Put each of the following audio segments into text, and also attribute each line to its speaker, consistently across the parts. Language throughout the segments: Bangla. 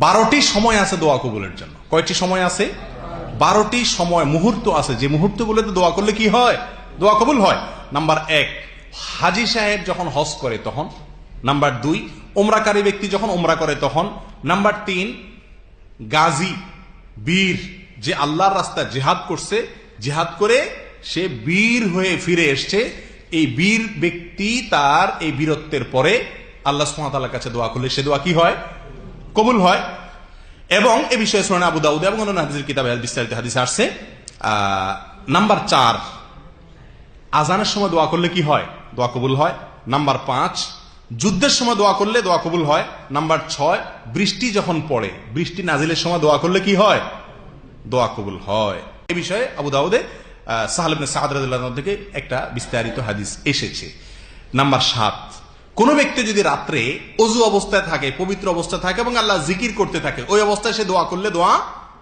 Speaker 1: 12টি সময় আছে দোয়া কবুলের জন্য। কয়টি সময় আছে? 12টি সময়, মুহূর্ত আছে, যে মুহূর্তগুলোতে দোয়া করলে কি হয়? দোয়া কবুল হয়। নাম্বার 1, হাজী সাহেব যখন হজ করে তখন। নাম্বার 2, ওমরাকারী ব্যক্তি যখন ওমরা করে তখন। নাম্বার 3, গাজী, বীর, যে আল্লাহর রাস্তায় জিহাদ করছে, জিহাদ করে সে বীর হয়ে ফিরে এসছে, এই বীর ব্যক্তি তার এই বীরত্বের পরে আল্লাহ সুবহানাহু ওয়া তাআলার কাছে দোয়া করলে সে দোয়া কি হয়? কবুল হয়। এবং এ বিষয়ে সুনান আবু দাউদ এবং অন্যান্য হাদিসের কিতাবে বিস্তারিত হাদিসে আসছে। নাম্বার 4, আজানের সময় দোয়া করলে কি হয়? দোয়া কবুল হয়। নাম্বার 5, যুদ্ধের সময় দোয়া করলে দোয়া কবুল হয়। নাম্বার 6, বৃষ্টি যখন পড়ে, বৃষ্টি নাজিলের সময় দোয়া করলে কি হয়? দোয়া কবুল হয়। এই বিষয়ে আবু দাউদে সাহল ইবনে সাদ রাদিয়াল্লাহু আনহু থেকে একটা বিস্তারিত হাদিস এসেছে। নাম্বার 7, কোন ব্যক্তি যদি রাত্রে অজু অবস্থায় থাকে, পবিত্র অবস্থায় থাকে এবং আল্লাহ জিকির করতে থাকে, ওই অবস্থায় সে দোয়া করলে দোয়া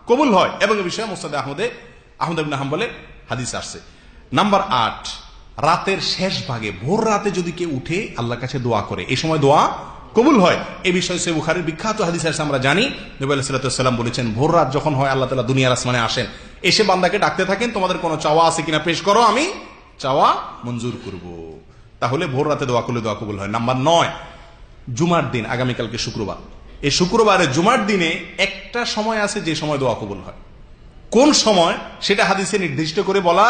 Speaker 1: কবুল হয়। এবং এই বিষয়ে মুসনাদ আহমদ ইবনে হাম্বলে হাদিস আসছে। নাম্বার 8, রাতের শেষ ভাগে, ভোর রাতে যদি কেউ উঠে আল্লাহর কাছে দোয়া করে, এই সময় দোয়া কবুল হয়। এই বিষয়ে সহিহ বুখারীর বিখ্যাত হাদিস আছে, আমরা জানি নবী আলাইহিস সাল্লাতু ওয়াস সালাম বলেছেন, ভোর রাত যখন হয় আল্লাহ তাআলা দুনিয়ার আসমানে আসেন, এসে বান্দাকে ডাকতে থাকেন, তোমাদের কোনো চাওয়া আছে কিনা পেশ করো, আমি চাওয়া মঞ্জুর করব। তাহলে ভোর রাতে দোয়া করলে দোয়া কবুল হয়। নাম্বার 9, জুমার দিন, আগামীকালকে শুক্রবার, এই শুক্রবারে জুমার দিনে একটা সময় আছে যে সময় দোয়া কবুল হয়। কোন সময় সেটা হাদিসে নির্দিষ্ট করে বলা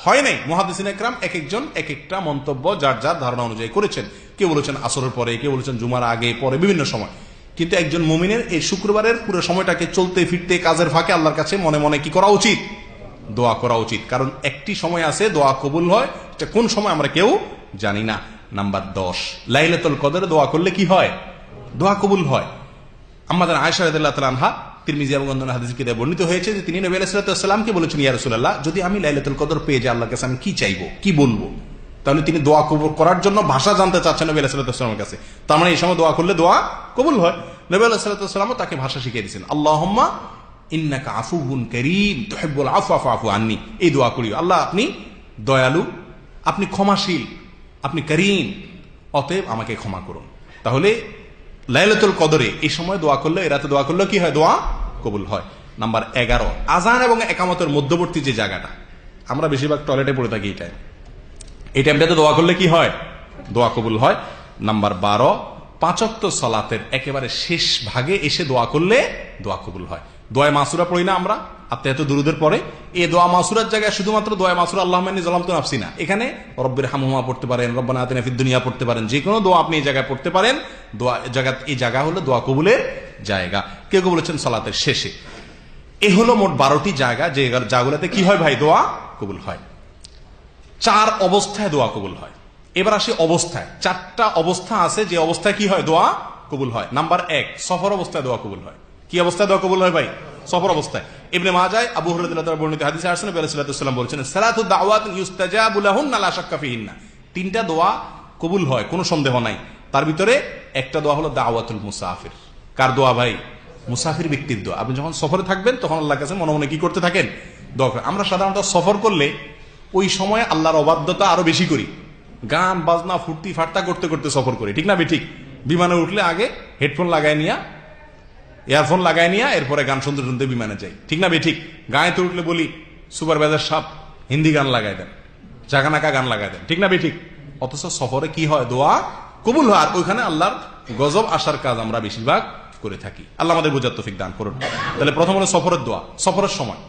Speaker 1: হয় নাই। মুহাদ্দিসিন ইকরাম এক একজন এক একটা মন্তব্য যার যার ধারণা অনুযায়ী করেছেন। কেউ বলেছেন আসরের পরে, কেউ বলেছেন জুমার আগে পরে, বিভিন্ন সময়। কিন্তু একজন মুমিনের এই শুক্রবারের পুরো সময়টাকে চলতে ফিরতে কাজের ফাঁকে আল্লাহর কাছে মনে মনে কি করা উচিত? দোয়া করা উচিত। কারণ একটি সময় আছে দোয়া কবুল হয়, এটা কোন সময় আমরা কেউ জানি না। নাম্বার 10, লাইলাতুল কদরে দোয়া করলে কি হয়? দোয়া কবুল হয়। আমাদের আয়েশা রাদিয়াল্লাহু তাআলা আনহা, তিরমিজি এবং অন্যান্য হাদিসে কিতাবে বর্ণিত হয়েছে যে তিনি নবী আলাইহিস সালামকে বলেছেন, ইয়া রাসূলুল্লাহ, যদি আমি লাইলাতুল কদর পেয়ে যাই আল্লাহর কাছে, আমি কি চাইবো, কি বলবো? তাহলে তিনি দোয়া কবুল করার জন্য ভাষা জানতে চাচ্ছেন নবী আলাইহিস সালামের কাছে। তার মানে এই সময় দোয়া করলে দোয়া কবুল হয়। নবী আলাইহিস সালামও তাকে ভাষা শিখিয়ে দিয়েছেন, আল্লাহুম্মা ইন্নাকা আফুউন কারীম তুহিব্বুল আফওয়া ফাফু আন্নী। এই দোয়া করিও, আল্লাহ আপনি দয়ালু, আপনি ক্ষমাশীল, আপনি করিম, অতএব আমাকে ক্ষমা করুন। তাহলে লাইলাতুল কদরে এই সময় দোয়া করলে, এই রাতে দোয়া করলে কি হয়? দোয়া কবুল হয়। নাম্বার 11, আজান এবং একামতের মধ্যবর্তী যে জায়গাটা, আমরা বেশিরভাগ টয়লেটে পড়ে থাকি, এই টাইমটাতে দোয়া করলে কি হয়? দোয়া কবুল হয়। নাম্বার 12, 5 ওয়াক্ত সালাতের একেবারে শেষ ভাগে এসে দোয়া করলে দোয়া কবুল হয়। দোয়া মাসুরা পড়ি না আমরা আত্মায়াত দুরুদের পরে? এই দোয়া মাসুরার জায়গায় শুধুমাত্র দোয়া মাসুরা আল্লাহুম্মা ইন্নী যালামতু নাফসি না, এখানে রব্বির হামহুমা পড়তে পারেন, রব্বানা আতিনা ফিদ দুনিয়া পড়তে পারেন, যে কোনো দোয়া আপনি এই জায়গায় পড়তে পারেন। দোয়া জায়গা, এই জায়গা হলো দোয়া কবুলের জায়গা। কেউ কেউ বলেছেন সালাতের শেষে। এ হলো মোট 12টি জায়গা, যে জায়গাগুলোতে কি হয় ভাই? দোয়া কবুল হয়। 4 অবস্থায় দোয়া কবুল হয়। এবার আসি অবস্থায়। 4টা অবস্থা আছে যে অবস্থায় কি হয়? দোয়া কবুল হয়। নাম্বার 1, সফর অবস্থায় দোয়া কবুল হয়। কি অবস্থায় দোয়া কবুল হয় ভাই? সফর অবস্থায়। ইবনে মাজাহ আবু হুরায়রা রাদিয়াল্লাহু তাআলা বর্ণিত হাদিসে আসছে, নবী আলাইহিস সাল্লাম বলেছেন, সালাতু দাওয়াত ইউস্তাজাবু লাহুন্না লা শাক্কা ফিহিন্না। 3টা দোয়া কবুল হয়, কোনো সন্দেহ নাই। তার ভিতরে একটা দোয়া হলো দাওয়াতুল মুসাফির। কার দোয়া ভাই? মুসাফির ব্যক্তির দোয়া। আপনি যখন সফরে থাকবেন তখন আল্লাহর কাছে মনে মনে কি করতে থাকেন? দোয়া করেন। আমরা সাধারণত সফর করলে ওই সময় আল্লাহর অবাধ্যতা আরো বেশি করি, গান বাজনা ফুর্তি ফার্তা করতে করতে সফর করি, ঠিক না বে ঠিক? বিমানে উঠলে আগে হেডফোন লাগাই নিয়া, ইয়ারফোন লাগাই নিয়া এরপরে গান শুনতে শুনতে বিমানে যাই, ঠিক না বে ঠিক? গায়েতে উঠলে বলি সুপারভাইজার সাহেব হিন্দি গান লাগাই দেন, জাগানাকা গান লাগাই দেন, ঠিক না বে ঠিক? অথচ সফরে কি হয়? দোয়া কবুল হয়। আর ওইখানে আল্লাহর গজব আসার কাজ আমরা বেশিরভাগ করে থাকি। আল্লাহ আমাদের বোঝার তৌফিক দান করুন। তাহলে প্রথম হলো সফরের দোয়া, সফরের সময়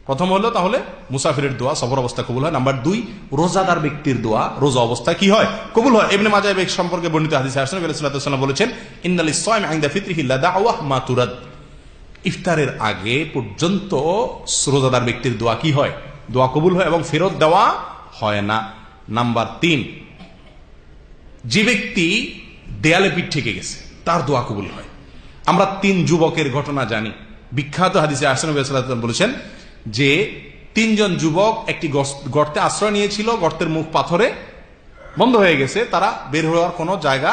Speaker 1: প্রথম হলো তাহলে মুসাফিরের দোয়া, সফর অবস্থা কবুল হয়। নাম্বার 2, রোজাদার ব্যক্তির দোয়া রোজা অবস্থায় কি হয়? কবুল হয়। ইবনে মাজাহ এই সম্পর্কে বর্ণিত হাদিসে আসছে, নবী সাল্লাল্লাহু আলাইহি ওয়াসাল্লাম বলেছেন, ইন্নাল ইসসাইম ইনদা ফিতরিহি লা দাওয়াহ মা তুরাদ। ইফতারের আগে পর্যন্ত রোজাদার ব্যক্তির দোয়া কি হয়? দোয়া কবুল হয় এবং ফেরত দেওয়া হয় না। নাম্বার 3, যে ব্যক্তি দেয়ালে পিঠ ঠেকে গেছে তার দোয়া কবুল হয়। আমরা 3 যুবকের ঘটনা জানি, বিখ্যাত হাদিসে আসছে, নবী সাল্লাল্লাহু আলাইহি ওয়াসাল্লাম বলেছেন যে 3 জন যুবক একটি গর্তে আশ্রয় নিয়েছিল, গর্তের মুখ পাথরে বন্ধ হয়ে গেছে, তারা বের হওয়ার কোনো জায়গা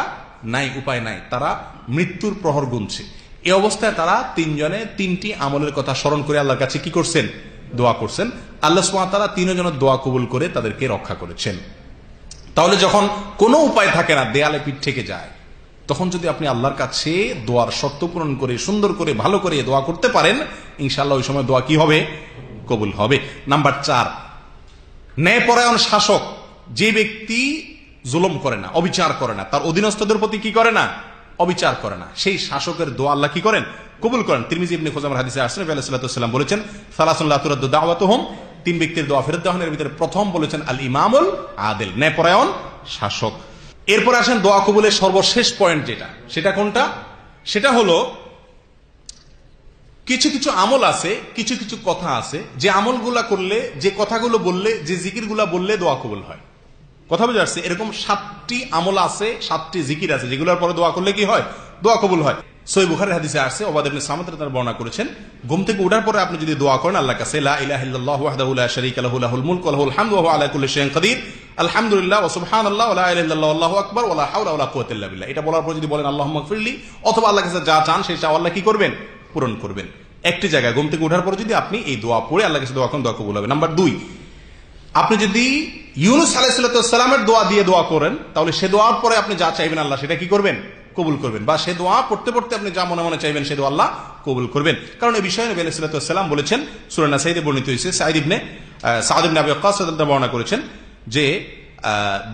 Speaker 1: নাই, উপায় নাই, তারা মৃত্যুর প্রহর গুনছে। এই অবস্থায় তারা 3 জনে 3টি আমলের কথা স্মরণ করে আল্লাহর কাছে কি করছেন? দোয়া করছেন। আল্লাহ সুবহানাহু ওয়া তাআলা 3 জনের দোয়া কবুল করে তাদেরকে রক্ষা করেছেন। তাহলে যখন কোনো উপায় থাকে না, দেয়ালে পিঠ থেকে যায়, তখন যদি আপনি আল্লাহর কাছে দোয়ার শর্ত পূরণ করে সুন্দর করে ভালো করে দোয়া করতে পারেন, ইনশাআল্লাহ ওই সময় দোয়া কি হবে? কবুল হবে। নাম্বার 4, ন্যায়পরায়ণ শাসক, যে ব্যক্তি জুলুম করে না, অবিচার করে না, তার অধীনস্থদের প্রতি কি করে না? অবিচার করে না, সেই শাসকের দোয়া আল্লাহ কি করেন? কবুল করেন। তিরমিজি ইবনে খুজাইমার হাদিসে আসছে নবী আলাইহিস সাল্লাতু ওয়াস সালাম বলেছেন, সালাসুন লা তুরাদ্দু দাওয়াতুহুম, 3 ব্যক্তির দোয়া ফেরত দেওয়া হয়। এর ভিতরে প্রথম বলেছেন আল ইমামুল আদিল, ন্যায়পরায়ণ শাসক। এরপর আসেন দোয়া কবুলের সর্বশেষ পয়েন্ট যেটা, সেটা কোনটা? সেটা হলো কিছু কিছু আমল আছে, কিছু কিছু কথা আছে, যে আমলগুলা করলে, যে কথাগুলো বললে, যে জিকিরগুলা বললে দোয়া কবুল হয়। কথা বুঝে আসছে? এরকম 7টি আমল আছে, 7টি জিকির আছে, যেগুলোর পরে দোয়া করলে কি হয়? দোয়া কবুল হয়। সহিহ বুখারীর হাদিসে আসছে, উবাদা ইবনে সামিত রাদিয়াল্লাহু বর্ণনা করেছেন, ঘুম থেকে ওঠার পরে আপনি যদি দোয়া করেন আল্লাহর কাছে, লা ইলাহা ইল্লাল্লাহু ওয়াহদাহু লা শারীকা লাহু লাহুল মুলকু ওয়া লাহুল হামদু ওয়া হুয়া আলা কুল্লি শাইইন কাদির, আলহামদুলিল্লাহ ওয়া সুবহানাল্লাহ ওয়া লা ইলাহা ইল্লাল্লাহু আল্লাহু আকবার ওয়া লা হাওলা ওয়া লা কুওয়াতা ইল্লা বিল্লাহ, এটা বলার পর যদি বলেন আল্লাহুম্মা গফিরলি, অথবা আল্লাহর কাছে যা চান সেই চাওয়া আল্লাহ কি করবেন? পূরণ করবেন। একটি জায়গায় ঘুম থেকে ওঠার পরে যদি আপনি এই দোয়া পড়ে আল্লাহর কাছে দোয়া করেন, দোয়া কবুল হবে। নাম্বার 2, আপনি যদি ইউনূস আলাইহিস সালামের দোয়া দিয়ে দোয়া করেন, তাহলে সে দোয়ার পরে আপনি যা চাইবেন আল্লাহ সেটা কি করবেন? কবুল করবেন। বা সে দোয়া পড়তে পড়তে আপনি যা মনে মনে চাইবেন সে দোয়া আল্লাহ কবুল করবেন। কারণ এই বিষয়ে নবী আলাইহিস সালাম বলেছেন, সূরা নাসাইতে বর্ণিত হয়েছে, সাঈদ ইবনে আবি ওয়াক্কাস রাদিয়াল্লাহু বর্ণনা করেছেন যে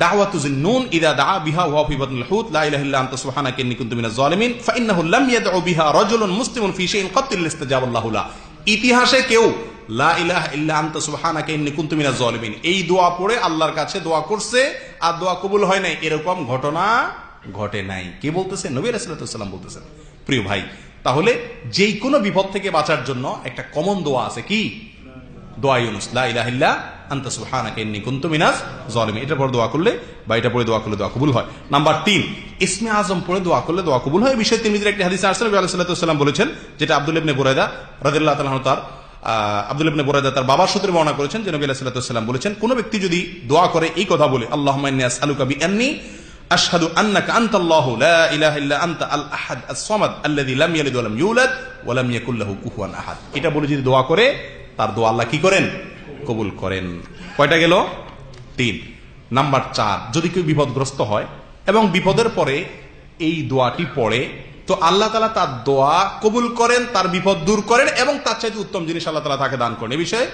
Speaker 1: দাওয়াতু যিন্নুন ইযা দাআ বিহা ওয়া ফি বাতনিল হুত লা ইলাহা ইল্লা আনতা সুবহানাকা ইন্নী কুনতু মিনাজ জালিমিন ফাইন্নাহু লাম ইয়াদউ বিহা রাজুলুন মুসলিমুন ফি শাইইন ক্বাত ইল্লা ইস্তাজাবা আল্লাহু লা। ইতিহাসে কেউ লা ইলাহা ইল্লা আনতা সুবহানাকা ইন্নী কুনতু মিনাজ জালিমিন এই দোয়া পড়ে আল্লাহর কাছে দোয়া করছে আর দোয়া কবুল হয় নাই, এরকম ঘটনা ঘটে নাই। কে বলতেছেন? নবী আলাইহিস সালাম বলতেছেন। প্রিয় ভাই, তাহলে যেই কোনো বিপদ থেকে বাঁচার জন্য একটা কমন দোয়া আছে, কি? দোয়া ইউনূস, লা ইলাহা ইল্লা আনতা সুবহানাকা ইন্নী কুনতু মিনাজ জালিমিন। এটা পড়ে দোয়া করলে বা এটা পড়ে দোয়া করলে দোয়া কবুল হয়। নাম্বার 3, ইসমে আজম পড়ে দোয়া করলে দোয়া কবুল হয়। এই বিষয়ে তিরমিজির একটি হাদিসে আসছে, নবী আলাইহিস সালাম বলেছেন, যেটা আব্দুল্লাহ ইবনে বুরায়দা রাদিয়াল্লাহু তাআলা আনহু আব্দুল্লাহ ইবনে বুরায়দা তার বাবার সূত্রে বর্ণনা করেছেন যে নবী আলাইহিস সালাম বলেছেন, কোন ব্যক্তি যদি দোয়া করে এই কথা বলে, আল্লাহুম্মা ইন্নী আসআলুকা বিআন্নী আশহাদু আন্নাকা আনতাল্লাহু লা ইলাহা ইল্লা আনতা আল আহাদ আস-সামাদ আল্লাযী লাম ইয়ালিদ ওয়া লাম ইউলাদ ওয়া লাম ইয়াকুল লাহু কুফুয়ান আহাদ, এটা বলে যদি দোয়া করে তার দোয়া আল্লাহ কি করেন? কবুল করেন। কয়টা গেল? 3। নাম্বার 4, যদি কেউ বিপদগ্রস্ত হয় এবং বিপদের পরে এই দোয়াটি পড়ে, তো আল্লাহ তাআলা তার দোয়া কবুল করেন, তার বিপদ দূর করেন এবং তার চাইতে উত্তম জিনিস আল্লাহ তাআলা তাকে দান করেন। এই বিষয়ে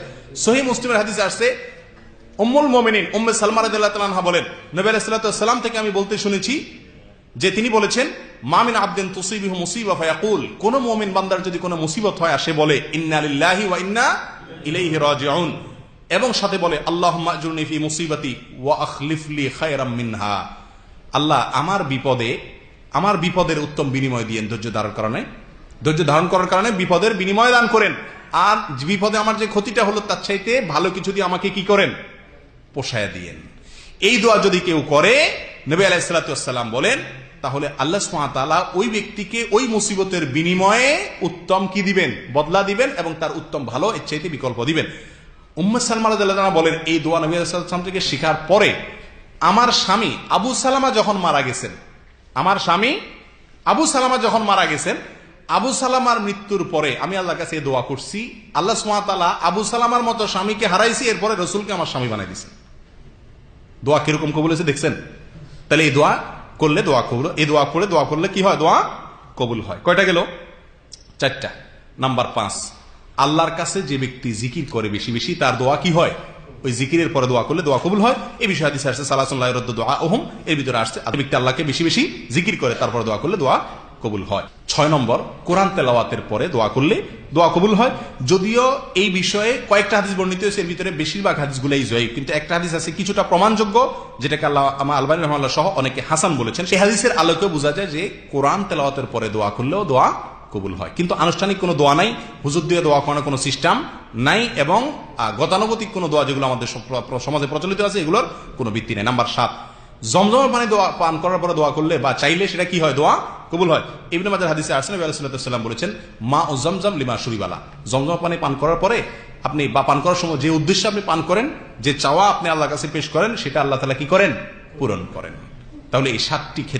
Speaker 1: সহিহ মুসলিমের হাদিসে আসছে, উম্মুল মুমিনিন উম্মে সালমা রাদিয়াল্লাহু তাআলা আনহা বলেন, নবী আলাইহিস সালাম থেকে আমি বলতে শুনেছি যে তিনি বলেছেন, মা মিন আবদিন তুসিবিহু মুসিবা ফায়াকুল, কোন মুমিন বান্দার যদি কোনো মুসিবত হয় সে বলে ইন্না লিল্লাহি ওয়া ইন্না ইলাইহি রাজিউন, এবং সাথে বলে আল্লাহুম্মা আজুরনি ফি মুসিবাতি ওয়া আখলিফ লি খায়রাম মিনহা, আল্লাহ আমার বিপদের উত্তম বিনিময় দিয়েন, ধৈর্য ধারণ করার কারণে বিপদের বিনিময় দান করেন, আর বিপদে আমার যে ক্ষতিটা হলো তার চাইতে ভালো কিছু দিয়ে আমাকে কি করেন? পোষায়া দিয়েন। এই দোয়া যদি কেউ করে, নবী আলাইহিস সালাম বলেন, তাহলে আল্লাহ সুবহানাহু ওয়া তাআলা ওই ব্যক্তিকে ওই মুসিবতের বিনিময়ে উত্তম কি দিবেন? বদলা দিবেন, এবং তার উত্তম ভালো এর চাইতে বিকল্প দিবেন। উম্মে সালমা রাদিয়াল্লাহু আনহা বলেন, এই দোয়া নবী আলাইহিস সালাম থেকে শেখার পরে আমার স্বামী আবু সালামা যখন মারা গেছেন, আবু সালামার মৃত্যুর পরে আমি আল্লাহর কাছে দোয়া করছি, আল্লাহ সুবহানাহু ওয়া তাআলা আবু সালামার মতো স্বামীকে হারাইছি, এরপরে রাসূলকে আমার স্বামী বানাই দিয়েছেন। দোয়া কিরকম কবুল হয়েছে দেখছেন? তাহলে এই দোয়া করলে দোয়া কবুল, এই দোয়া করে দোয়া করলে কি হয়? দোয়া কবুল হয়। কয়টা গেল? 4টা। নাম্বার 5, আল্লাহর কাছে যে ব্যক্তি জিকির করে বেশি বেশি, তার দোয়া কি হয়? ওই জিকিরের পরে দোয়া করলে দোয়া কবুল হয়। এই বিষয়ে হাদিসে আসছে সালাতুন লা ইউরাদ্দু দুআউহুম, এর ভিতরে আসছে ব্যক্তি আল্লাহকে বেশি বেশি জিকির করে তারপর দোয়া করলে দোয়া কবুল হয়। 6 নম্বর, কোরআন তেলাওয়াতের পরে দোয়া করলে দোয়া কবুল হয়। যদিও এই বিষয়ে কয়েকটা হাদিস বর্ণিত হয়েছে, এর ভিতরে বেশিরভাগ হাদিসগুলাই জয়ীফ, কিন্তু একটা হাদিস আছে কিছুটা প্রমাণযোগ্য, যেটাকে আল্লামা আলবানী রাহমাহুল্লাহ সহ অনেকে হাসান বলেছেন। সেই হাদিসের আলোকে বোঝা যায় যে কোরআন তেলাওয়াতের পরে দোয়া করলেও দোয়া কবুল হয়, কিন্তু আনুষ্ঠানিক কোনো দোয়া নাই, হুজুর দিয়ে দোয়া করানোর কোনো সিস্টেম নাই, এবং গতানুগতিক কোনো দোয়া যেগুলো আমাদের সমাজে প্রচলিত আছে এগুলোর কোনো ভিত্তি নেই। নাম্বার 7, জমজমের পানি দোয়া পান করার পরে দোয়া করলে বা চাইলে সেটা কি হয়? দোয়া কবুল হয়। ইবনে মাজাহ হাদিসে আসছে, নবী আলাইহিস সালাম বলেছেন, মা ও জমজম লিমা শুরিবালা, জমজম পানি পান করার পরে আপনি বা পান করার সময় যে উদ্দেশ্যে আপনি পান করেন, যে চাওয়া আপনি আল্লাহর কাছে পেশ করেন, সেটা আল্লাহ তাআলা কি করেন? পূরণ করেন। তাহলে এই 7টি ক্ষেত্রে